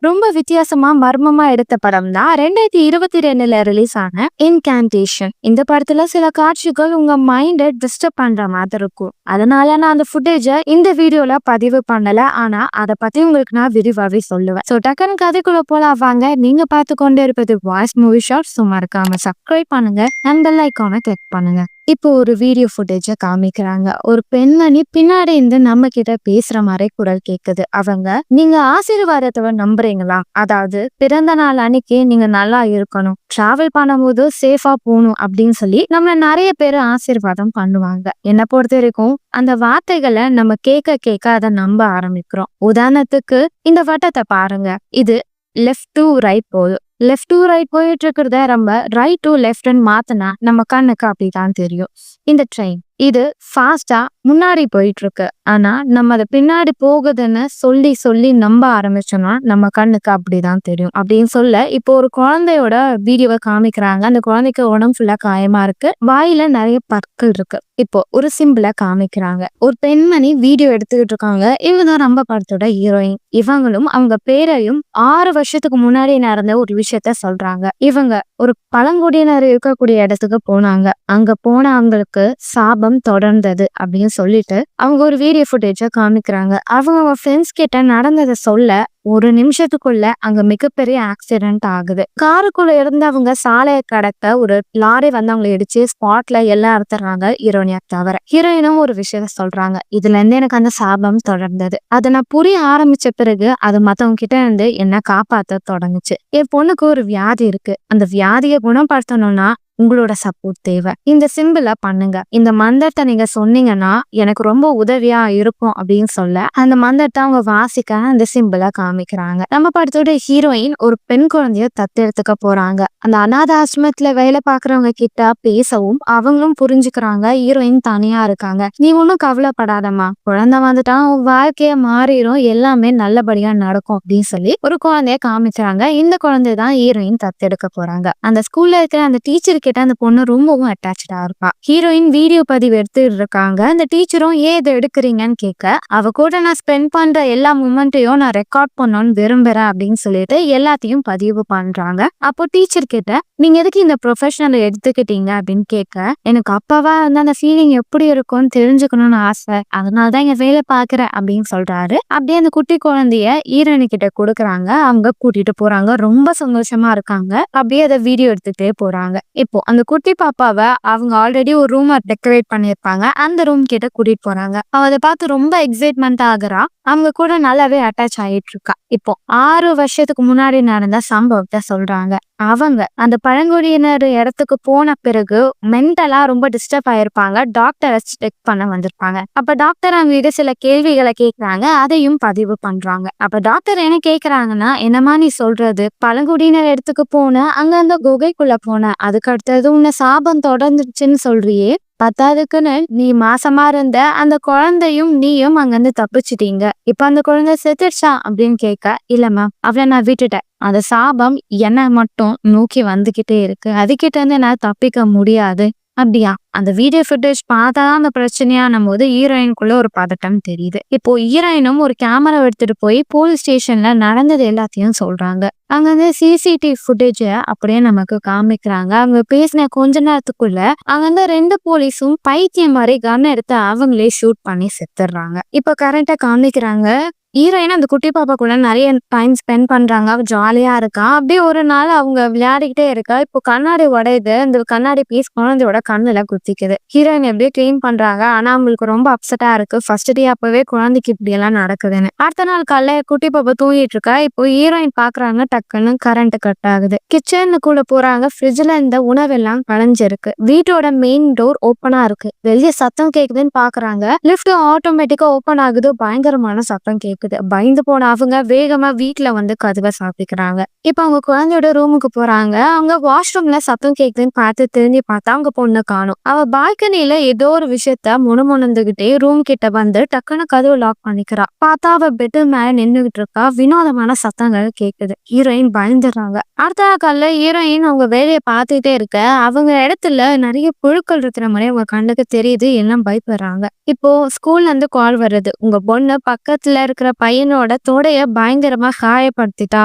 ரொம்ப வித்தியாசமா மர்மமா எடுத்த படம் தான் 2022ல ரிலீஸ் ஆன இன்கான்டேஷன். இந்த படத்துல சில காட்சிகள் உங்க மைண்டை டிஸ்டர்ப் பண்ற மாதிரி இருக்கும். அதனால நான் அந்த ஃபுட்டேஜை இந்த வீடியோல பதிவு பண்ணல. ஆனா அதை பத்தி உங்களுக்கு நான் விரிவாவே சொல்லுவேன். ஸோ டக்குன்னு கதைக்குள்ள போலாம் வாங்க. நீங்க பார்த்து கொண்டு இருப்பது வாய்ஸ் மூவி ஷாட். சும்மா இருக்காம சப்ஸ்கிரைப் பண்ணுங்க, அந்த பெல் ஐகானை கிளிக் பண்ணுங்க. இப்போ ஒரு வீடியோ ஃபுட்டேஜை காமிக்கிறாங்க. ஒரு பெண்மணி பின்னாடி இருந்து நம்ம கிட்ட பேசுற மாதிரி குரல் கேக்குது. அவங்க, நீங்க ஆசீர்வாதத்தை நம்புறீங்களா? அதாவது பிறந்த நாள் அன்னைக்கு நீங்க நல்லா இருக்கணும், டிராவல் பண்ணும்போது சேஃபா போகணும் அப்படின்னு சொல்லி நம்மள நிறைய பேர் ஆசீர்வாதம் பண்ணுவாங்க. என்ன பொறுத்த வரைக்கும் அந்த வார்த்தைகளை நம்ம கேட்க கேட்க அதை நம்ப ஆரம்பிக்கிறோம். உதாரணத்துக்கு இந்த வட்டத்தை பாருங்க. இது லெஃப்ட் டு ரைட் போகுது. லெஃப்ட் டு ரைட் போயிட்டு இருக்கிறத நம்ம ரைட் டு லெஃப்ட்னு மாத்தினா நம்ம கண்ணுக்கு அப்படிதான் தெரியும். இந்த ட்ரெயின் இது ஃபாஸ்டா முன்னாடி போயிட்டு இருக்கு. ஆனா நம்ம அதை பின்னாடி போகுதுன்னு சொல்லி சொல்லி நம்ப ஆரம்பிச்சோம்னா நம்ம கண்ணுக்கு அப்படிதான் தெரியும் அப்படின்னு சொல்ல, இப்போ ஒரு குழந்தையோட வீடியோவை காமிக்கிறாங்க. அந்த குழந்தைக்கு உடம்பு ஃபுல்லா காயமா இருக்கு, வாயில நிறைய பற்கள் இருக்கு. இப்போ ஒரு சிம்பிளை காமிக்கிறாங்க. ஒரு பெண்மணி வீடியோ எடுத்துக்கிட்டு இருக்காங்க. இவங்க தான் நம்ம படத்தோட ஹீரோயின். இவங்களும் அவங்க பேரையும் 6 வருஷத்துக்கு முன்னாடி நடந்த ஒரு விஷயத்த சொல்றாங்க. இவங்க ஒரு பழங்குடியினர் இருக்கக்கூடிய இடத்துக்கு போனாங்க. அங்க போன அவங்களுக்கு சாபம் தொடர்ந்தது அப்படின்னு சொல்லிட்டு அவங்க ஒரு வீடியோ ஃபுட்டேஜை காமிக்கிறாங்க. அவங்க ஃப்ரெண்ட்ஸ் கிட்ட நடந்ததை சொல்ல ஒரு நிமிஷத்துக்குள்ள அங்க மிகப்பெரிய ஆக்சிடென்ட் ஆகுது. காருக்குள்ள இருந்து அவங்க சாலையை கடக்க ஒரு லாரி வந்து அவங்களை இடிச்சு ஸ்பாட்ல எல்லாம் அறுத்துறாங்க, ஹீரோயினியா தவிர. ஹீரோயினும் ஒரு விஷயத்த சொல்றாங்க, இதுல இருந்து எனக்கு அந்த சாபம் தொடர்ந்தது. அதை நான் புரிய ஆரம்பிச்ச பிறகு அது மத்தவங்க கிட்ட இருந்து என்ன காப்பாத்த தொடங்குச்சு. என் பொண்ணுக்கு ஒரு வியாதி இருக்கு, அந்த வியாதியை குணப்படுத்தணும்னா உங்களோட சப்போர்ட் தேவை. இந்த சிம்பிளை பண்ணுங்க, இந்த மந்திரத்தை நீங்க சொன்னீங்கன்னா எனக்கு ரொம்ப உதவியா இருக்கும் அப்படின்னு சொல்ல அந்த மந்திரத்தை அவங்க வாசிக்க அந்த சிம்பிளை காமிக்கிறாங்க. நம்ம படத்தோட ஹீரோயின் ஒரு பெண் குழந்தைய தத்தெடுத்துக்க போறாங்க. அந்த அநாத ஆசிரமத்துல வேலை பாக்குறவங்க கிட்ட பேசவும் அவங்களும் புரிஞ்சுக்கிறாங்க ஹீரோயின் தனியா இருக்காங்க. நீ ஒன்னும் கவலைப்படாதம்மா, குழந்தை வந்துட்டா உன் வாழ்க்கைய மாறிடும், எல்லாமே நல்லபடியா நடக்கும் அப்படின்னு சொல்லி ஒரு குழந்தைய காமிக்கிறாங்க. இந்த குழந்தை தான் ஹீரோயின் தத்தெடுக்க போறாங்க. அந்த ஸ்கூல்ல இருக்கிற அந்த டீச்சர் கிட்ட அந்த பொண்ணு ரொம்பவும் அட்டாச்சா இருப்பா. ஹீரோயின் வீடியோ பதிவு எடுத்துட்டு இருக்காங்க. அந்த டீச்சரும் ஏன் இதை எடுக்கிறீங்கன்னு கேட்க, அவ கூட நான் ஸ்பெண்ட் பண்ற எல்லா மூமெண்ட்டையும் நான் ரெக்கார்ட் பண்ணணும்னு விரும்புறேன் அப்படின்னு சொல்லிட்டு எல்லாத்தையும் பதிவு பண்றாங்க. அப்போ டீச்சர் கிட்ட, நீங்க எதுக்கு இந்த ப்ரொஃபஷனலை எடுத்துக்கிட்டீங்க அப்படின்னு கேட்க, எனக்கு அப்பாவா வந்து அந்த ஃபீலிங் எப்படி இருக்கும்னு தெரிஞ்சுக்கணும்னு ஆசை, அதனாலதான் இங்க வேலை பாக்குறேன் அப்படின்னு சொல்றாரு. அப்படியே அந்த குட்டி குழந்தைய ஹீரோயினி கிட்ட கொடுக்குறாங்க. அவங்க கூட்டிட்டு போறாங்க. ரொம்ப சந்தோஷமா இருக்காங்க. அப்படியே அதை வீடியோ எடுத்துட்டே போறாங்க. இப்போ அந்த குட்டி பாப்பாவை அவங்க ஆல்ரெடி ஒரு ரூம் டெக்கரேட் பண்ணிருப்பாங்க. அந்த ரூம் கிட்ட கூட்டிட்டு போறாங்க. அவ அதை பார்த்து ரொம்ப எக்ஸைட்மெண்ட் ஆகுறா. அவங்க கூட நல்லாவே அட்டாச் ஆயிட்டு இருக்கா. இப்போ 6 வருஷத்துக்கு முன்னாடி நடந்த சம்பவத்தை சொல்றாங்க. அவங்க அந்த பழங்குடியினர் இடத்துக்கு போன பிறகு மென்டலா ரொம்ப டிஸ்டர்ப் ஆயிருப்பாங்க. டாக்டரை செக் பண்ண வந்திருப்பாங்க. அப்ப டாக்டர் அவங்க சில கேள்விகளை கேட்கறாங்க. அதையும் பதிவு பண்றாங்க. அப்ப டாக்டர் என்ன கேட்கறாங்கன்னா, என்னமா நீ சொல்றது, பழங்குடியினர் இடத்துக்கு போன, அங்க அந்த குகைக்குள்ள போன, அதுக்கு அடுத்தது உன்னை சாபம் தொடர்ந்துச்சுன்னு சொல்றியே, பத்தாவதுக்குன்னு நீ மாசமா இருந்த அந்த குழந்தையும் நீயும் அங்கிருந்து தப்பிச்சிட்டீங்க, இப்ப அந்த குழந்தை செத்துடுச்சா அப்படின்னு கேட்க, இல்லம்மா அவளை நான் விட்டுட்டேன், அந்த சாபம் என்னை மட்டும் நோக்கி வந்துகிட்டே இருக்கு, அதுகிட்ட இருந்து என்னால தப்பிக்க முடியாது. அப்படியா? அந்த வீடியோ ஃபுட்டேஜ் பார்த்தாதான் அந்த பிரச்சனையானும் போது ஹீரோயினுக்குள்ள ஒரு பதட்டம் தெரியுது. இப்போ ஹீரோயினும் ஒரு கேமரா எடுத்துட்டு போய் போலீஸ் ஸ்டேஷன்ல நடந்தது எல்லாத்தையும் சொல்றாங்க. அங்க வந்து சிசிடிவி ஃபுட்டேஜ அப்படியே நமக்கு காமிக்கிறாங்க. அவங்க பேசின கொஞ்ச நேரத்துக்குள்ள அங்க வந்து 2 போலீஸும் பைத்தியம் மாதிரி கன் எடுத்து அவங்களே ஷூட் பண்ணி செத்துடுறாங்க. இப்போ கரெக்டா காமிக்கிறாங்க. ஹீரோயின் அந்த குட்டி பாப்பா கூட நிறைய டைம் ஸ்பெண்ட் பண்றாங்க. ஜாலியா இருக்கா. அப்படியே ஒரு நாள் அவங்க விளையாடிக்கிட்டே இருக்கா. இப்போ கண்ணாடி உடையுது. அந்த கண்ணாடி பீஸ் குழந்தையோட கண்ணுல குத்திக்குது. ஹீரோயின் எப்படியே கிளீன் பண்றாங்க. ஆனா அவங்களுக்கு ரொம்ப அப்செட்டா இருக்கு. ஃபர்ஸ்ட் டே அப்பவே குழந்தைக்கு இப்படி எல்லாம் நடக்குதுன்னு. அடுத்த நாள் காலைல குட்டி பாப்பா தூங்கிட்டு இருக்கா. இப்போ ஹீரோயின் பாக்குறாங்க, டக்குன்னு கரண்ட் கட் ஆகுது. கிச்சனுக்குள்ள போறாங்க. ஃப்ரிட்ஜ்ல இந்த உணவெல்லாம் களைஞ்சிருக்கு. வீட்டோட மெயின் டோர் ஓப்பனா இருக்கு. வெளியே சத்தம் கேக்குதுன்னு பாக்குறாங்க. லிஃப்ட் ஆட்டோமேட்டிக்கா ஓப்பன் ஆகுது. பயங்கரமான சத்தம் கேக்குது. பயந்து போன அவங்க வேகமா வீட்டுல வந்து கதவை சாப்பிக்கிறாங்க. இப்ப அவங்க குழந்தையோட ரூமுக்கு போறாங்க. அவங்க வாஷ்ரூம்ல சத்தம் கேக்குதுன்னு பார்த்து திரும்பி பார்த்தா அவங்க பொண்ணு காணும். அவ பால்கனில ஏதோ ஒரு விஷயத்த முணுமுணுந்துகிட்டே ரூம் கிட்ட வந்து டக்குன்னு கதவு லாக் பண்ணிக்கிறா. பார்த்தா அவ பெட்டு மேல நின்றுகிட்டு இருக்கா. வினோதமான சத்தங்கள் கேக்குது. ஹீரோயின் பயந்துடுறாங்க. அடுத்த காலைல ஹீரோயின் அவங்க வேலையை பார்த்துட்டே இருக்க அவங்க இடத்துல நிறைய புழுக்கள் இருக்கிற மாதிரி அவங்க கண்ணுக்கு தெரியுது. எல்லாம் பயப்படுறாங்க. இப்போ ஸ்கூல்ல இருந்து கால் வருது, உங்க பொண்ணு பக்கத்துல இருக்கிற பையனோட தொடைய பயங்கரமா காயப்படுத்திட்டா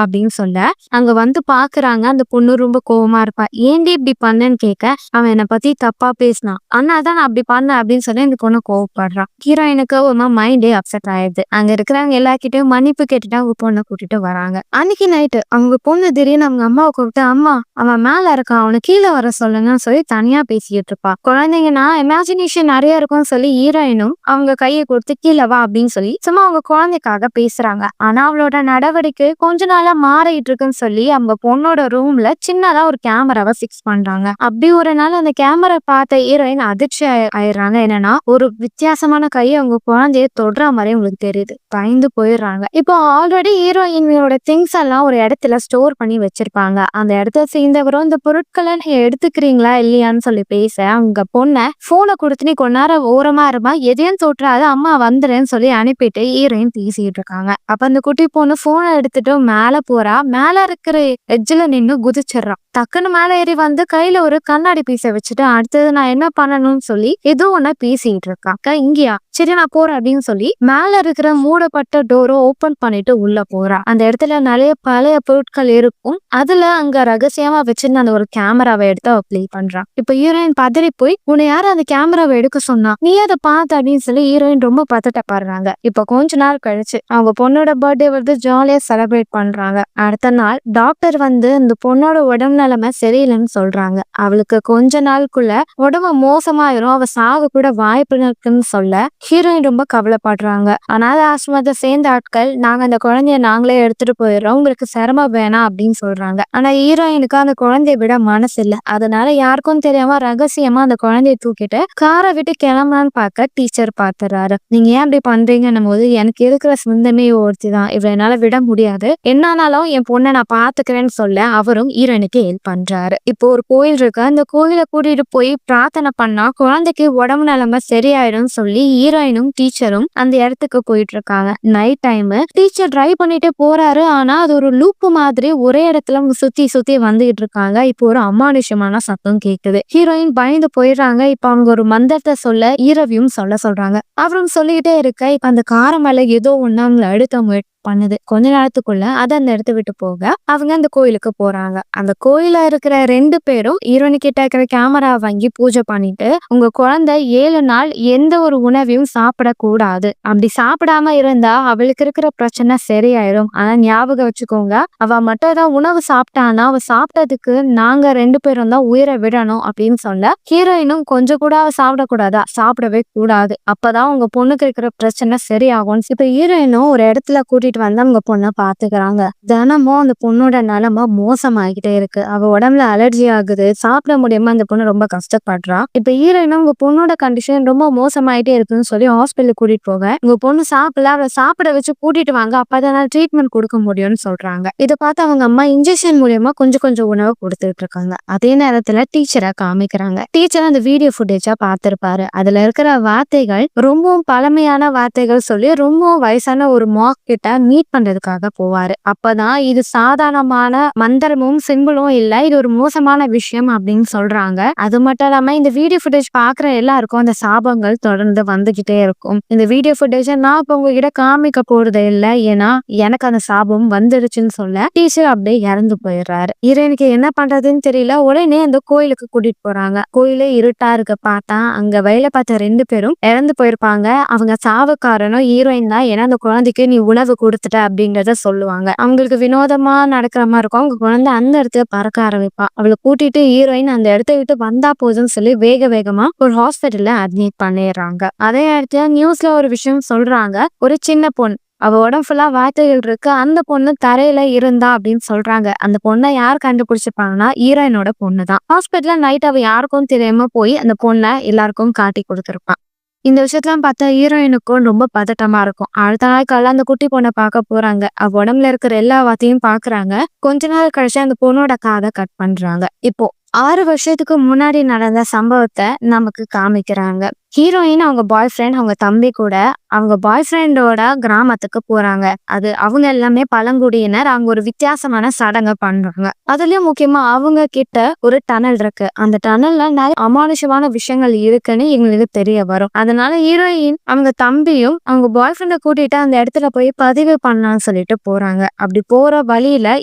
அப்படின்னு சொல்ல அங்க வந்து பாக்குறாங்க. அந்த பொண்ணு ரொம்ப கோவமா இருப்பா. ஏன்டி இப்படி பண்ணேன்னு கேட்க, அவன் என்னை பத்தி தப்பா பேசினான், ஆனா அதான் நான் அப்படி பண்ணேன் அப்படின்னு சொல்லி இந்த பொண்ணு கோவப்படுறான். ஹீரோயினுக்கு ஒரு மைண்டே அப்செட் ஆயிடுது. அங்க இருக்கிறவங்க எல்லார்கிட்டயும் மன்னிப்பு கேட்டுட்டு அவங்க பொண்ணை கூட்டிட்டு வராங்க. அன்னைக்கு நைட்டு அவங்க பொண்ணு திடீர்னு அவங்க அம்மாவை கூப்பிட்டு, அம்மா அவன் மேல இருக்கான், அவனை கீழே வர சொல்லுங்கன்னு சொல்லி தனியா பேசிக்கிட்டு இருப்பா. குழந்தைங்கன்னா இமேஜினேஷன் நிறைய இருக்கும்னு சொல்லி ஹீரோயினும் அவங்க கையை கொடுத்து கீழே வா அப்படின்னு சொல்லி சும்மா அவங்க குழந்தைக்காக பேசுறாங்க. ஆனா அவளோட நடவடிக்கை கொஞ்ச நாளா மாறிட்டு இருக்குன்னு சொல்லி அவங்க பொண்ணோட ரூம்ல சின்னதா ஒரு கேமராவை பிக்ஸ் பண்றாங்க. அப்படி ஒரு நாள் அந்த கேமரா பார்த்த ஹீரோயின் அதிர்ச்சி ஆயிடுறாங்க. என்னன்னா ஒரு வித்தியாசமான கையை அவங்க குழந்தைய தொடுற மாதிரி உங்களுக்கு தெரியுது. பயந்து போயிடுறாங்க. இப்போ ஆல்ரெடி ஹீரோயினோட திங்ஸ் எல்லாம் ஒரு இடத்துல ஸ்டோர் பண்ணி வச்சிருப்பாங்க. அந்த இடத்த சேர்ந்தவரும் இந்த பொருட்களை நீங்க எடுத்துக்கிறீங்களா இல்லையான்னு சொல்லி பேச அவங்க பொண்ணை போனை கொடுத்து நீ கொஞ்ச நேரம் ஓரமா இருமா, எதையும் தொட்டுறாத, அம்மா வந்துடுன்னு சொல்லி அனுப்பிட்டு ஹீரோயின் பேசிட்டு இருக்காங்க. அப்ப அந்த குட்டி பொண்ணு போனை எடுத்துட்டு மேல போறா. மேல இருக்கிற எட்ஜ்ல நின்னு குதிச்சிடுறான். டக்குன்னு மேல ஏறி வந்து கையில ஒரு கண்ணாடி பீஸை வச்சுட்டு அடுத்தது நான் என்ன பண்ணணும்னு சொல்லி ஏதோ ஒண்ணு பேசிட்டு இருக்காங்க. இங்கயா, சரி நான் போறேன் அப்படின்னு சொல்லி மேல இருக்கிற மூடப்பட்ட டோரை ஓபன் பண்ணிட்டு உள்ள போறா. அந்த இடத்துல நிறைய பழைய பொருட்கள் இருக்கும். அதுல அங்க ரகசியமா வச்சிருந்த அந்த ஒரு கேமராவை எடுத்து அவ பிளே பண்றான். இப்ப ஹீரோயின் பதறி போய், உன்னை யாரும் அந்த கேமராவை எடுக்க சொன்னா, நீ அதை பார்த்த அப்படின்னு சொல்லி ஹீரோயின் ரொம்ப பதட்டப்படுறாங்க. இப்ப கொஞ்ச நாள் கழிச்சு அவங்க பொண்ணோட பர்த்டே வந்து ஜாலியா செலிப்ரேட் பண்றாங்க. அடுத்த நாள் டாக்டர் வந்து இந்த பொண்ணோட உடம்பு நிலைமை சரியில்லைன்னு சொல்றாங்க. அவளுக்கு கொஞ்ச நாளுக்குள்ள உடம்பு மோசமாயிரும், அவ சாக கூட வாய்ப்பு இருக்குன்னு சொல்ல ஹீரோயின் ரொம்ப கவலைப்படுறாங்க. அனாதை ஆசிரமத்தை சேர்ந்த ஆட்கள், நாங்க அந்த குழந்தைய நாங்களே எடுத்துட்டு போயிடுறோம், உங்களுக்கு சிரமம் வேணாம் அப்படின்னு சொல்றாங்க. ஆனா ஹீரோயினுக்கு அந்த குழந்தைய விட மனசு இல்ல. அதனால யாருக்கும் தெரியாம ரகசியமா அந்த குழந்தைய தூக்கிட்டு காரை விட்டு கிளம்பலான்னு பார்க்க டீச்சர் பாத்துறாரு. நீங்க ஏன் அப்படி பண்றீங்கன்னும் போது, எனக்கு இருக்கிற சொந்தமே ஒருத்தி தான், இவ என்னால விட முடியாது, என்னானாலும் என் பொண்ணை நான் பாத்துக்கிறேன்னு சொல்ல அவரும் ஹீரோயினுக்கு ஹெல்ப் பண்றாரு. இப்போ ஒரு கோயில் இருக்கு. அந்த கோயிலை கூட்டிட்டு போய் பிரார்த்தனை பண்ணா குழந்தைக்கு உடம்பு நிலைமை சரியாயிடும் சொல்லி ஹீரோயினும் டீச்சரும் அந்த இடத்துக்கு போயிட்டு இருக்காங்க. நைட் டைம் டீச்சர் டிரைவ் பண்ணிட்டே போறாரு. ஆனா அது ஒரு லூப் மாதிரி ஒரே இடத்துல சுத்தி சுத்தி வந்துகிட்டு இருக்காங்க. இப்போ ஒரு அமானுஷமான சத்தம் கேக்குது. ஹீரோயின் பயந்து போயிடுறாங்க. இப்ப அவங்க ஒரு மந்திரத்தை சொல்ல ஹீரோவையும் சொல்றாங்க. அவரும் சொல்லிக்கிட்டே இருக்க இப்ப அந்த காரை மேல ஏதோ ஒண்ணு அவங்களை அடுத்த முயற்சி பண்ணுது. கொஞ்ச நேரத்துக்குள்ள அதை அந்த இடத்த விட்டு போக அவங்க அந்த கோயிலுக்கு போறாங்க. அந்த கோயில இருக்கிற 2 பேரும் ஹீரோயின் கிட்ட இருக்கிற கேமரா வாங்கி பூஜை பண்ணிட்டு, உங்க குழந்தை 7 நாள் எந்த ஒரு உணவையும் சாப்பிடக்கூடாது, அப்படி சாப்பிடாம இருந்தா அவளுக்கு இருக்கிற பிரச்சனை சரியாயிரும், ஆனா ஞாபகம் வச்சுக்கோங்க, அவ மட்டும் ஏதாவது உணவு சாப்பிட்டானா அவ சாப்பிட்டதுக்கு நாங்க 2 பேரும் தான் உயிரை விடணும் அப்படின்னு சொல்ல ஹீரோயினும் கொஞ்சம் கூட அவ சாப்பிடக்கூடாதா, சாப்பிடவே கூடாது, அப்பதான் உங்க பொண்ணுக்கு இருக்கிற பிரச்சனை சரியாகும். இப்ப ஹீரோயினும் ஒரு இடத்துல கூட்டிட்டு வந்து அவங்க பொண்ணை பாத்துக்கிறாங்க. தினமும் அந்த பொண்ணோட நிலைமை மோசமாகிட்டே இருக்கு. அவ உடம்புல அலர்ஜி ஆகுது, சாப்பிட முடியாம அந்த பொண்ணு ரொம்ப கஷ்டப்படுறா. இப்ப ஹீரோயினும் உங்க பொண்ணோட கண்டிஷன் ரொம்ப மோசமாயிட்டே இருக்குன்னு சொல்லி ஹாஸ்பிட்டலுக்கு கூட்டிட்டு போக, உங்க பொண்ணு சாப்பிடல, அவளை சாப்பிட வச்சு கூட்டிட்டு வாங்க, அப்பதான் ட்ரீட்மெண்ட் கொடுக்க முடியும்னு சொல்றாங்க. இதை பார்த்து அவங்க அம்மா இன்ஜெக்ஷன் மூலியமா கொஞ்சம் கொஞ்சம் உணவு கொடுத்துட்டு இருக்காங்க. அதே நேரத்துல டீச்சரை காமிக்கிறாங்க. டீச்சர் அந்த வீடியோ ஃபுட்டேஜா பார்த்திருப்பாரு. அதுல இருக்கிற வார்த்தைகள் ரொம்பவும் பழமையான வார்த்தைகள் சொல்லி ரொம்பவும் வயசான ஒரு மாக் கிட்ட மீட் பண்றதுக்காக போவாரு. அப்பதான் இது சாதாரணமான மந்திரமும் சிம்பிளும் இல்ல, இது ஒரு மோசமான விஷயம் அப்படின்னு சொல்றாங்க. அது மட்டும் இல்லாம இந்த வீடியோ ஃபுட்டேஜ் பாக்குற எல்லாருக்கும் அந்த சாபங்கள் தொடர்ந்து வந்துகிட்டே இருக்கும். இந்த வீடியோ ஃபுட்டேஜ் நான் இப்ப உங்ககிட்ட காமிக்க போறது இல்லை, ஏன்னா எனக்கு அந்த சாபம் வந்துருச்சுன்னு சொல்ல டீச்சர் அப்படியே இறந்து போயிடுறாரு. ஹீரோயினுக்கு என்ன பண்றதுன்னு தெரியல. உடனே அந்த கோயிலுக்கு கூட்டிட்டு போறாங்க. கோயிலே இருட்டா இருக்க பார்த்தா அங்க வேலை பார்த்த 2 பேரும் இறந்து போயிருப்பாங்க. அவங்க சாவு காரணம் ஹீரோயின் தான், ஏன்னா அந்த குழந்தைக்கு நீ உணவு கொடுத்துட்ட அப்படின்றத சொல்லுவாங்க. அவங்களுக்கு வினோதமா நடக்கிற மாதிரி இருக்கும். அவங்க குழந்தை அந்த இடத்துல பறக்க ஆரம்பிப்பா. அவளை கூட்டிட்டு ஹீரோயின் அந்த இடத்த விட்டு வந்தா போதும்னு சொல்லி வேக வேகமா ஒரு ஹாஸ்பிட்டல்ல அட்மிட் பண்ணிடுறாங்க. அதே இடத்துல நியூஸ்ல ஒரு விஷயம் சொல்றாங்க. ஒரு சின்ன பொண்ணு, அவ உடம்பு ஃபுல்லா வார்த்தைகள் இருக்கு, அந்த பொண்ணு தரையில இருந்தா அப்படின்னு சொல்றாங்க. அந்த பொண்ணை யார் கண்டுபிடிச்சிருப்பாங்கன்னா ஹீரோயினோட பொண்ணு தான். ஹாஸ்பிட்டல்ல நைட் அவ யாருக்கும் தெரியாம போய் அந்த பொண்ணை எல்லாருக்கும் காட்டி கொடுத்துருப்பான். இந்த விஷயத்தெல்லாம் பார்த்தா ஹீரோயினுக்கும் ரொம்ப பதட்டமா இருக்கும். அடுத்த நாள் காலையில அந்த குட்டி பொண்ணை பார்க்க போறாங்க. அவ உடம்புல இருக்கிற எல்லா வார்த்தையும் பாக்குறாங்க. கொஞ்ச நாள் கழிச்சு அந்த பொண்ணோட காதை கட் பண்றாங்க. இப்போ 6 வருஷத்துக்கு முன்னாடி நடந்த சம்பவத்தை நமக்கு காமிக்கிறாங்க. ஹீரோயின் அவங்க பாய் ஃப்ரெண்ட் அவங்க தம்பி கூட அவங்க பாய் ஃப்ரெண்டோட கிராமத்துக்கு போறாங்க. அது அவங்க எல்லாமே பழங்குடியினர். அவங்க ஒரு வித்தியாசமான சடங்கை பண்றாங்க. அதுலயும் முக்கியமா அவங்க கிட்ட ஒரு டனல் இருக்கு. அந்த டனல்ல நிறைய அமானுஷமான விஷயங்கள் இருக்குன்னு எங்களுக்கு தெரிய வரும். அதனால ஹீரோயின் அவங்க தம்பியும் அவங்க பாய் ஃப்ரெண்டை கூட்டிட்டு அந்த இடத்துல போய் பதிவு பண்ணலாம்னு சொல்லிட்டு போறாங்க. அப்படி போற வழியில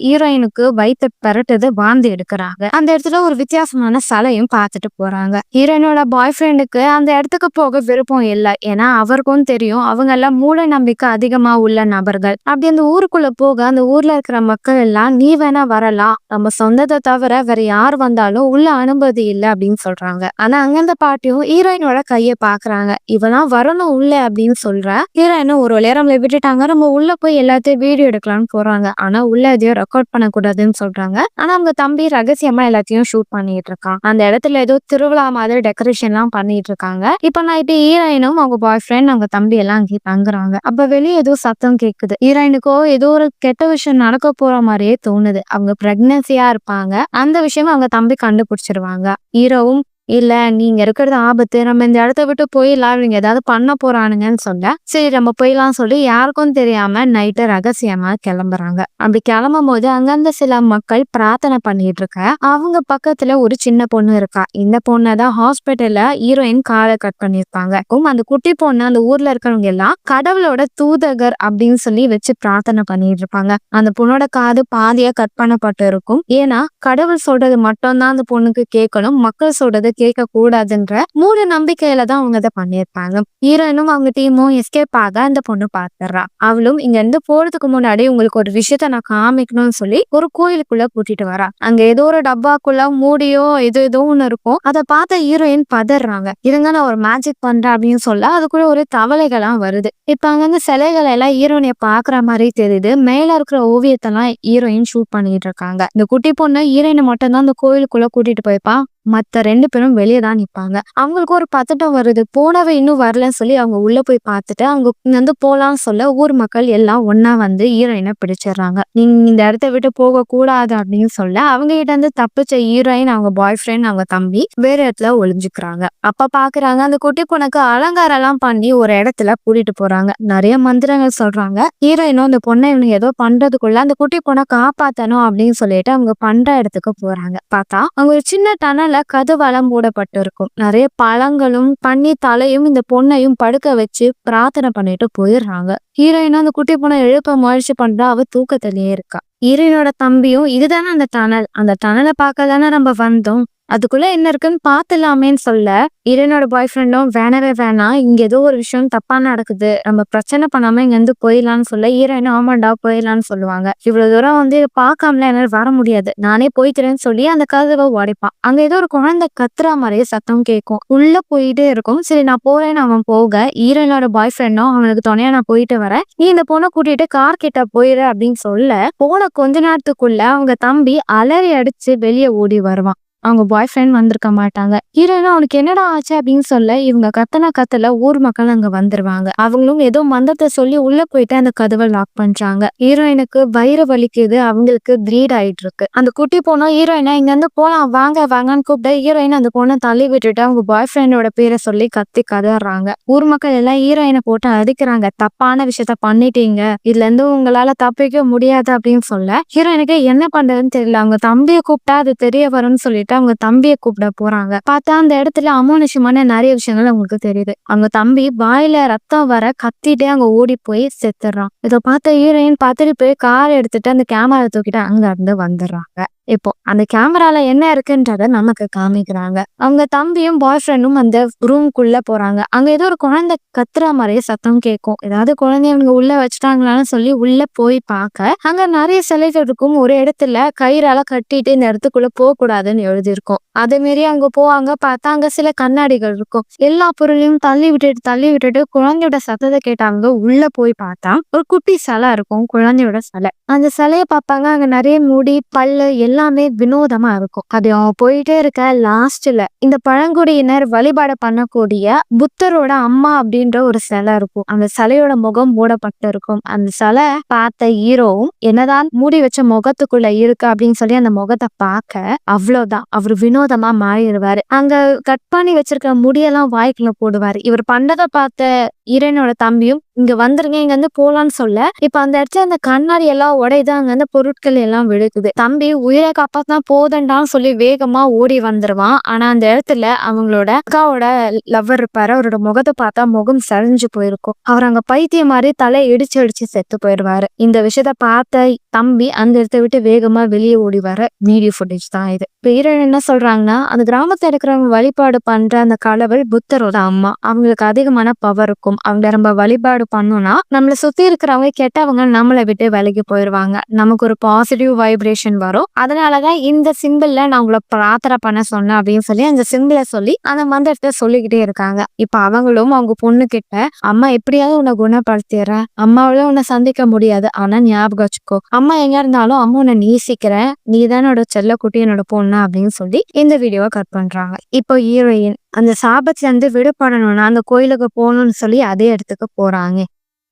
ஹீரோயினுக்கு வயிற்று பெரட்டுது, வாந்தி எடுக்கிறாங்க. அந்த இடத்துல ஒரு வித்தியாசமான சிலையும் பார்த்துட்டு போறாங்க. ஹீரோயினோட பாய் ஃப்ரெண்டுக்கு அந்த இடத்துக்கு போக விருப்பம் இல்லை. ஏன்னா அவருக்கும் தெரியும் அவங்க எல்லாம் மூட நம்பிக்கை அதிகமா உள்ள நபர்கள். அப்படி அந்த ஊருக்குள்ள போக அந்த ஊர்ல இருக்கிற மக்கள் எல்லாம் நீ வேணா வரலாம், நம்ம சொந்தத்தை தவிர வேற யார் வந்தாலும் உள்ள அனுமதி இல்லை அப்படின்னு சொல்றாங்க. ஆனா அங்க அந்த பாட்டியும் ஹீரோயினோட கையை பாக்குறாங்க. இவெல்லாம் வரணும் உள்ள அப்படின்னு சொல்ற ஹீரோயினும் ஒரு வழியா நம்மளை விட்டுட்டாங்க, நம்ம உள்ள போய் எல்லாத்தையும் வீடியோ எடுக்கலாம்னு போறாங்க. ஆனா உள்ள எதையும் ரெக்கார்ட் பண்ணக்கூடாதுன்னு சொல்றாங்க. ஆனா அவங்க தம்பி ரகசியமா எல்லாத்தையும் ஷூட் பண்ணிட்டு இருக்கான். அந்த இடத்துல ஏதோ திருவிழா மாதிரி டெக்கரேஷன் எல்லாம் பண்ணிட்டு இருக்காங்க. இப்ப நைட்டு ஹீரோயினும் அவங்க பாய் ஃப்ரெண்ட் அவங்க தம்பி எல்லாம் அங்கே தங்குறாங்க. அப்ப வெளியே ஏதோ சத்தம் கேக்குது. ஹீரோயினுக்கோ ஏதோ ஒரு கெட்ட விஷயம் நடக்க போற மாதிரியே தோணுது. அவங்க பிரெக்னன்சியா இருப்பாங்க. அந்த விஷயம் அவங்க தம்பி கண்டுபிடிச்சிருவாங்க. ஹீரோவும் இல்ல நீங்க இருக்கிறது ஆபத்து, நம்ம இந்த இடத்த விட்டு போயிடலாம், இவங்க ஏதாவது பண்ண போறானுங்கன்னு சொல்ல சரி நம்ம போயிடலாம் சொல்லி யாருக்கும் தெரியாம நைட்டு ரகசியமா கிளம்புறாங்க. அப்படி கிளம்பும் போது அங்கிருந்த சில மக்கள் பிரார்த்தனை பண்ணிட்டு இருக்க அவங்க பக்கத்துல ஒரு சின்ன பொண்ணு இருக்கா. இந்த பொண்ணை தான் ஹாஸ்பிட்டல்ல ஹீரோயின் காலை கட் பண்ணிருப்பாங்க. அந்த குட்டி பொண்ணு அந்த ஊர்ல இருக்கிறவங்க எல்லாம் கடவுளோட தூதகர் அப்படின்னு சொல்லி வச்சு பிரார்த்தனை பண்ணிட்டு இருப்பாங்க. அந்த பொண்ணோட காது பாதியா கட் பண்ணப்பட்டு இருக்கும். ஏன்னா கடவுள் சொல்றது மட்டும்தான் அந்த பொண்ணுக்கு கேட்கணும், மக்கள் சொல்றது கேட்க கூடாதுன்ற மூட நம்பிக்கையில தான் அவங்க இதை பண்ணியிருப்பாங்க. ஹீரோயினும் அவங்க டீமும் எஸ்கேப் ஆக அந்த பொண்ணு பாத்துறா. அவளும் இங்க இருந்து போறதுக்கு முன்னாடி உங்களுக்கு ஒரு விஷயத்த நான் காமிக்கணும்னு சொல்லி ஒரு கோயிலுக்குள்ள கூட்டிட்டு வரா. அங்க ஏதோ ஒரு டப்பாக்குள்ள மூடியோ ஏதோ ஒண்ணு இருக்கும். அதை பார்த்த ஹீரோயின் பதறாங்க. இருங்க நான் ஒரு மேஜிக் பண்றேன் அப்படின்னு சொல்ல அதுக்குள்ள ஒரு தவளைகள்லாம் வருது. இப்ப அங்க சிலைகள் எல்லாம் ஹீரோயினை பாக்குற மாதிரி தெரியுது. மேல இருக்கிற ஓவியத்தெல்லாம் ஹீரோயின் ஷூட் பண்ணிட்டு இருக்காங்க. இந்த குட்டி பொண்ணு ஹீரோயினை மட்டும் தான் அந்த கோயிலுக்குள்ள கூட்டிட்டு போய்ப்பா. மத்த 2 பேரும் வெளியே தான் நிப்பாங்க. அவங்களுக்கு ஒரு பதட்டம் வருது. போனவ இன்னும் வரலன்னு சொல்லி அவங்க உள்ள போய் பார்த்துட்டு அவங்க வந்து போலான்னு சொல்ல ஊர் மக்கள் எல்லாம் ஒன்னா வந்து ஹீரோயினை பிடிச்சிடுறாங்க. நீங்க இந்த இடத்த விட்டு போக கூடாது அப்படின்னு சொல்ல அவங்க கிட்ட இருந்து தப்பிச்ச ஹீரோயின் அவங்க பாய் ஃப்ரெண்ட் அவங்க தம்பி வேற இடத்துல ஒளிஞ்சுக்கிறாங்க. அப்ப பாக்குறாங்க அந்த குட்டி பொண்ணுக்கு அலங்காரம் எல்லாம் பண்ணி ஒரு இடத்துல கூட்டிட்டு போறாங்க. நிறைய மந்திரங்கள் சொல்றாங்க. ஹீரோயினும் அந்த பொண்ணை இவனுக்கு ஏதோ பண்றதுக்குள்ள அந்த குட்டி பொண்ணை காப்பாத்தணும் அப்படின்னு சொல்லிட்டு அவங்க பண்ற இடத்துக்கு போறாங்க. பார்த்தா அவங்க ஒரு சின்ன டனல் கதவால மூடப்பட்டு இருக்கும். நிறைய பழங்களும் பண்ணி தலையும் இந்த பொண்ணையும் படுக்க வச்சு பிரார்த்தனை பண்ணிட்டு போயிடுறாங்க. ஹீரோயினும் அந்த குட்டி பொண்ணை எழுப்ப முயற்சி பண்றா. அவ தூக்கத்திலேயே இருக்கா. ஹீரோயினோட தம்பியும் இதுதானே அந்த டனல், அந்த டனலை பார்க்க தானே நம்ம வந்தோம், அதுக்குள்ள என்ன இருக்குன்னு பாத்துலாமேன்னு சொல்ல ஹீரோயினோட பாய் ஃப்ரெண்டும் வேணவே வேணாம், இங்க ஏதோ ஒரு விஷயம் தப்பா நடக்குது, நம்ம பிரச்சனை பண்ணாம இங்க இருந்து போயிடலான்னு சொல்ல ஹீரோயினும் ஆமாண்டா போயிடலான்னு சொல்லுவாங்க. இவ்வளவு தூரம் வந்து பார்க்காமல என்னால வர முடியாது, நானே போய்க்கிறேன்னு சொல்லி அந்த கதவை உடைப்பான். அங்க ஏதோ ஒரு குழந்தை கத்துற மாதிரியே சத்தம் கேட்கும். உள்ள போயிட்டே இருக்கும். சரி நான் போறேன்னு அவன் போக ஹீரோயினோட பாய் ஃப்ரெண்டும் அவனுக்கு துணையா நான் போயிட்டு வரேன், நீ இந்த பொண்ணை கூட்டிட்டு கார் கிட்ட போயிரு அப்படின்னு சொல்ல போன கொஞ்ச நேரத்துக்குள்ள அவங்க தம்பி அலறி அடிச்சு வெளியே ஓடி வருவான். அவங்க பாய் ஃப்ரெண்ட் வந்திருக்க மாட்டாங்க. ஹீரோயினும் அவனுக்கு என்னடா ஆச்சு அப்படின்னு சொல்ல இவங்க கத்தல ஊர் மக்கள் அங்க வந்துருவாங்க. அவங்களும் ஏதோ மந்திரத்தை சொல்லி உள்ள போயிட்டு அந்த கதவை லாக் பண்றாங்க. ஹீரோயினுக்கு வயிறு வலிக்குது, அவங்களுக்கு ப்ளீட் ஆயிட்டு இருக்கு. அந்த குட்டி பொண்ணு ஹீரோயினா இங்க இருந்து போலாம் வாங்க வாங்கன்னு கூப்பிட்டு ஹீரோயின் அந்த பொண்ணை தள்ளி விட்டுட்டு அவங்க பாய் ஃப்ரெண்டோட பேரை சொல்லி கத்தி கதறாங்க. ஊர் மக்கள் எல்லாம் ஹீரோயினை போட்டு அடிக்கிறாங்க. தப்பான விஷயத்த பண்ணிட்டீங்க, இதுல இருந்து உங்களால தப்பிக்க முடியாது அப்படின்னு சொல்ல ஹீரோயினுக்கு என்ன பண்றதுன்னு தெரியல. அவங்க தம்பியை கூப்பிட்டா அது தெரிய வரும்னு சொல்லிட்டு அவங்க தம்பியை கூப்பிட போறாங்க. பார்த்தா அந்த இடத்துல அமானுஷமான நிறைய விஷயங்கள் அவங்களுக்கு தெரியுது. அவங்க தம்பி வாயில ரத்தம் வர கத்திட்டே அங்க ஓடி போய் செத்துறான். இதை பார்த்த ஹீரோயின் பார்த்துட்டு போய் கார் எடுத்துட்டு அந்த கேமரா தூக்கிட்டு அங்க இருந்து வந்துடுறாங்க. இப்போ அந்த கேமரால என்ன இருக்குன்றத நமக்கு காமிக்கிறாங்க. அவங்க தம்பியும் பாய் ஃப்ரெண்டும் அந்த ரூம்குள்ள போறாங்க. அங்க ஏதோ ஒரு குழந்தை கத்துற மாதிரியே சத்தம் கேட்கும். ஏதாவது குழந்தைய அவங்க உள்ள வச்சுட்டாங்களான்னு சொல்லி உள்ள போய் பார்க்க அங்க நிறைய சிலைகள் இருக்கும். ஒரு இடத்துல கயிறால கட்டிட்டு இந்த இடத்துக்குள்ள போக கூடாதுன்னு எழுதியிருக்கும். அதே மாரி அங்க போவாங்க. பார்த்தா அங்க சில கண்ணாடிகள் இருக்கும். எல்லா பொருளையும் தள்ளி விட்டுட்டு குழந்தையோட சத்தத்தை கேட்டாங்க. உள்ள போய் பார்த்தா ஒரு குட்டி சிலை இருக்கும், குழந்தையோட சிலை. அந்த சிலையை பார்ப்பாங்க. அங்க நிறைய முடி பல்லு எல்லாமே வினோதமா இருக்கும். அது அவன் போயிட்டே இருக்க லாஸ்ட்ல இந்த பழங்குடியினர் வழிபாடு பண்ணக்கூடிய புத்தரோட அம்மா அப்படின்ற ஒரு சிலை இருக்கும். அந்த சிலையோட முகம் மூடப்பட்டு இருக்கும். அந்த சிலை பார்த்த ஹீரோவும் என்னதான் மூடி வச்ச முகத்துக்குள்ள இருக்கு அப்படின்னு சொல்லி அந்த முகத்தை பார்க்க அவ்வளவுதான் அவர் வினோதமா மாறிடுவாரு. அங்க கட் பண்ணி வச்சிருக்க முடியெல்லாம் வாய்க்குள்ள போடுவாரு. இவர் பண்டதை பார்த்த ஈரனோட தம்பியும் இங்க வந்துருங்க, இங்க வந்து போலான்னு சொல்ல இப்ப அந்த இடத்துல அந்த கண்ணாடி எல்லாம் உடையுது. அங்க வந்து பொருட்கள் எல்லாம் விழுக்குது. தம்பி உயிரை காப்பாத்தினா போதண்டான்னு சொல்லி வேகமா ஓடி வந்துருவான். ஆனா அந்த இடத்துல அவங்களோட அக்காவோட லவ்வர் இருப்பாரு. அவரோட முகத்தை பார்த்தா முகம் சரிஞ்சு போயிருக்கும். அவர் அங்க பைத்தியம் மாதிரி தலை இடிச்சு இடிச்சு செத்து போயிடுவாரு. இந்த விஷயத்த பார்த்த தம்பி அந்த இடத்த விட்டு வேகமா வெளியே ஓடி வர வீடியோ ஃபுட்டேஜ் தான் இது. இப்ப ஈரன் என்ன சொல்றாங்கன்னா, அந்த கிராமத்துல இருக்கிறவங்க வழிபாடு பண்ற அந்த கடவுள் புத்தரோட அம்மா, அவங்களுக்கு அதிகமான பவர் இருக்கும். அவங்க நம்ம வழிபாடு பண்ணோம்னா நம்மளை சுத்தி இருக்கிறவங்க கெட்டவங்க நம்மளை விட்டு விலகி போயிடுவாங்க. நமக்கு ஒரு பாசிட்டிவ் வைப்ரேஷன் வரும். அதனாலதான் இந்த சிம்பிள்ல நான் உங்களை பிரார்த்தனை பண்ண சொன்னேன் அப்படின்னு சொல்லி அந்த சிம்பிளை சொல்லி அந்த மந்திரத்தை சொல்லிக்கிட்டே இருக்காங்க. இப்ப அவங்களும் அவங்க பொண்ணு கிட்ட, அம்மா எப்படியாவது உன்னை குணப்படுத்திடுறேன், அம்மாவில உன்னை சந்திக்க முடியாது, ஆனா ஞாபகம் வச்சுக்கோ, அம்மா எங்க இருந்தாலும் அம்மா உன்னை நேசிக்கிறேன், நீ தான் என்னோட செல்ல குட்டி, என்னோட பொண்ணு அப்படின்னு சொல்லி இந்த வீடியோவை கட் பண்றாங்க. இப்போ ஹீரோயின் அந்த சாபத்துல இருந்து விடுபடணும்னா அந்த கோயிலுக்கு போகணும்னு சொல்லி அதே இடத்துக்கு போறாங்க.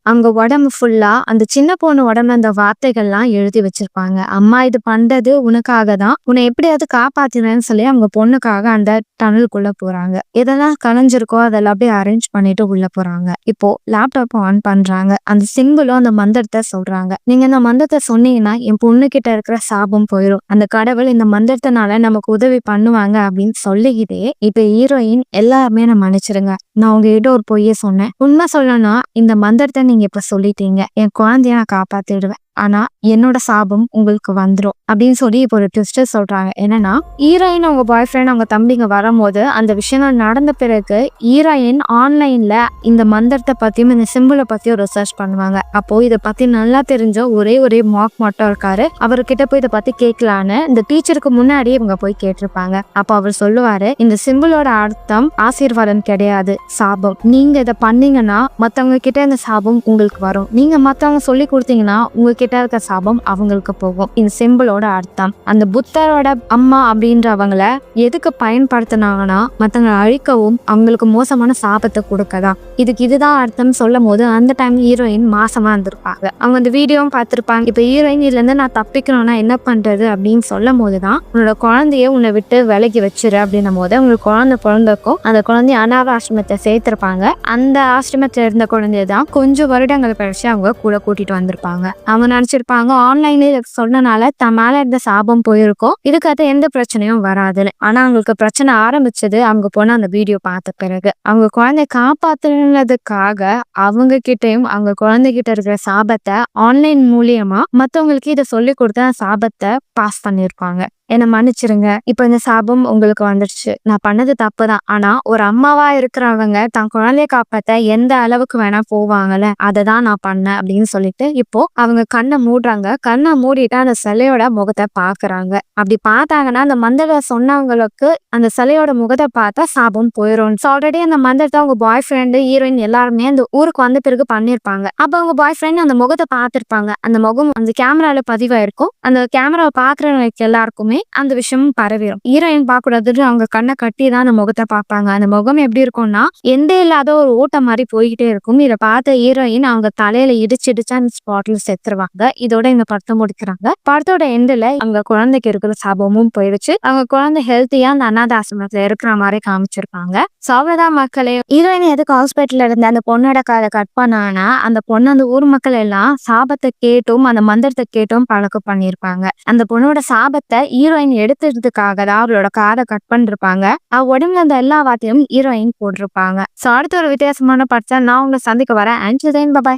அவங்க உடம்பு ஃபுல்லா அந்த சின்ன பொண்ணு உடம்புல அந்த வார்த்தைகள்லாம் எழுதி வச்சிருப்பாங்க. அம்மா இது பண்றது உனக்காக தான், உன்னை எப்படியாவது காப்பாத்தினேன்னு சொல்லி அவங்க பொண்ணுக்காக அந்த டனலுக்குள்ள போறாங்க. எதெல்லாம் கலைஞ்சிருக்கோ அதெல்லாம் அப்படியே அரேஞ்ச் பண்ணிட்டு உள்ள போறாங்க. இப்போ லேப்டாப் ஆன் பண்றாங்க. அந்த சிம்பிளும் அந்த மந்திரத்தை சொல்றாங்க. நீங்க இந்த மந்திரத்தை சொன்னீங்கன்னா என் பொண்ணு கிட்ட இருக்கிற சாபம் போயிடும், அந்த கடவுள் இந்த மந்திரத்தினால நமக்கு உதவி பண்ணுவாங்க அப்படின்னு சொல்லிக்கிட்டே இப்ப ஹீரோயின் எல்லாருமே நான் மன்னிச்சிருங்க, நான் உங்ககிட்ட ஒரு பொய்ய சொன்னேன், உண்மை சொல்லணும்னா இந்த மந்திரத்தை நீங்க இப்ப சொல்லிட்டீங்க, என் குழந்தைய நான் காப்பாத்திடுவேன், ஆனா என்னோட சாபம் உங்களுக்கு வந்துடும் அப்படின்னு சொல்லி இப்போ ஒரு ட்விஸ்டர் சொல்றாங்க. என்னன்னா ஹீரோயின் அவங்க பாய் ஃப்ரெண்ட் அவங்க தம்பிங்க வரும்போது அந்த விஷயங்கள் நடந்த பிறகு ஹீரோயின் ஆன்லைன்ல இந்த மந்திரத்தை பத்தியும் இந்த சிம்பிளை பத்தியும் ரிசர்ச் பண்ணுவாங்க. அப்போ இதை பத்தி நல்லா தெரிஞ்ச ஒரே மார்க் மட்டும் இருக்காரு. அவர்கிட்ட போய் இதை பத்தி கேட்கலான்னு இந்த டீச்சருக்கு முன்னாடியே இவங்க போய் கேட்டிருப்பாங்க. அப்போ அவர் சொல்லுவாரு, இந்த சிம்பிளோட அர்த்தம் ஆசீர்வாதம் கிடையாது, சாபம். நீங்க இதை பண்ணீங்கன்னா மத்தவங்க கிட்ட இந்த சாபம் உங்களுக்கு வரும், நீங்க மத்தவங்க சொல்லி கொடுத்தீங்கன்னா உங்ககிட்ட இருக்க சாபம் அவங்களுக்கு போகும். இந்த சிம்பிளோட அர்த்தம் அந்த புத்தரோட அம்மா அப்படின்றவங்கள எதுக்கு பயன்படுத்தினாங்கன்னா மத்தவங்களை அழிக்கவும் அவங்களுக்கு மோசமான சாபத்தை கொடுக்கதான். இதுதான் அர்த்தம் சொல்லும் போது அந்த டைம் ஹீரோயின் மாசமா இருந்திருப்பாங்க. அவங்க அந்த வீடியோவும் பார்த்திருப்பாங்க. இப்ப ஹீரோயின் இதுல இருந்து நான் தப்பிக்கணும்னா என்ன பண்றது அப்படின்னு சொல்லும் போதுதான் உன்னோட குழந்தைய உன்னை விட்டு விலகி வச்சிரு அப்படின்னும் போது அவங்களுக்கு குழந்தை பிறந்திருக்கும். அந்த குழந்தைய அனாத ஆசிரமத்தை சேர்த்திருப்பாங்க. அந்த ஆசிரமத்துல இருந்த குழந்தையதான் கொஞ்சம் வருடங்கள் கழிச்சு அவங்க கூட கூட்டிட்டு வந்திருப்பாங்க. அவங்க நினைச்சிருப்பாங்க ஆன்லைன்ல சொன்னனால தன் மேல இருந்த சாபம் போயிருக்கும், இதுக்காக எந்த பிரச்சனையும் வராதுன்னு. ஆனா அவங்களுக்கு பிரச்சனை ஆரம்பிச்சது அவங்க போன அந்த வீடியோ பார்த்த பிறகு. அவங்க குழந்தைய காப்பாத்துனதுக்காக அவங்க கிட்டையும் அவங்க குழந்தைகிட்ட இருக்கிற சாபத்தை ஆன்லைன் மூலியமா மத்தவங்களுக்கு இதை சொல்லி கொடுத்த சாபத்தை பாஸ் பண்ணிருப்பாங்க. என்னை மன்னிச்சிருங்க, இப்ப இந்த சாபம் உங்களுக்கு வந்துடுச்சு, நான் பண்ணது தப்புதான், ஆனா ஒரு அம்மாவா இருக்கிறவங்க தன் குழந்தைய காப்பாத்த எந்த அளவுக்கு வேணா போவாங்கல்ல, அதை தான் நான் பண்ணேன் அப்படின்னு சொல்லிட்டு இப்போ அவங்க கண்ணை மூடுறாங்க. கண்ணை மூடிட்டு அந்த சிலையோட முகத்தை பாக்குறாங்க. அப்படி பார்த்தாங்கன்னா அந்த மந்திர சொன்னவங்களுக்கு அந்த சிலையோட முகத்தை பார்த்தா சாபம் போயிடும். ஆல்ரெடி அந்த மந்திரத்தை அவங்க பாய் ஃப்ரெண்டு ஹீரோயின் எல்லாருமே அந்த ஊருக்கு வந்த பிறகு பண்ணிருப்பாங்க. அப்ப அவங்க பாய் ஃப்ரெண்ட் அந்த முகத்தை பார்த்திருப்பாங்க. அந்த முகம் அந்த கேமரால பதிவாயிருக்கும். அந்த கேமராவை பாக்குறவங்களுக்கு எல்லாருக்குமே அந்த விஷயமும் பரவிடும். ஹீரோயின் பார்க்கக்கூடாதுன்னு அவங்க கண்ணை கட்டி தான் அந்த முகத்தை பார்ப்பாங்க. அந்த முகம் எப்படி இருக்கும்னா எந்த இல்லாத ஒரு ஓட்டம் மாதிரி போய்கிட்டே இருக்கும். இதை பார்த்த ஹீரோயின் அவங்க தலையில இடிச்சு அந்த ஸ்பாட்ல செத்துருவாங்க. இதோட இந்த படத்தை முடிக்கிறாங்க. படத்தோட எண்டுல அவங்க குழந்தைக்கு இருக்கிற சாபமும் போயிடுச்சு. அவங்க குழந்தை ஹெல்த்தியா அந்த அனாத ஆசிரமத்துல இருக்கிற மாதிரி காமிச்சிருப்பாங்க. அவ்வளவுதான் மக்களே. ஹீரோயின் எதுக்கு ஹாஸ்பிட்டல்ல இருந்து அந்த பொண்ணோட காதை கட் பண்ணானா அந்த பொண்ணு அந்த ஊர் மக்கள் எல்லாம் சாபத்தை கேட்டும் அந்த மந்திரத்தை கேட்டும் பழக்கம் பண்ணிருப்பாங்க. அந்த பொண்ணோட சாபத்தை ஹீரோயின் எடுத்துறதுக்காக தான் அவளோட காதை கட் பண்ணிருப்பாங்க. அவ உடம்புல அந்த எல்லா வார்த்தையும் ஹீரோயின் போட்டிருப்பாங்க. அடுத்த ஒரு வித்தியாசமான படத்தை நான் உங்களை சந்திக்க வரேன். And then by.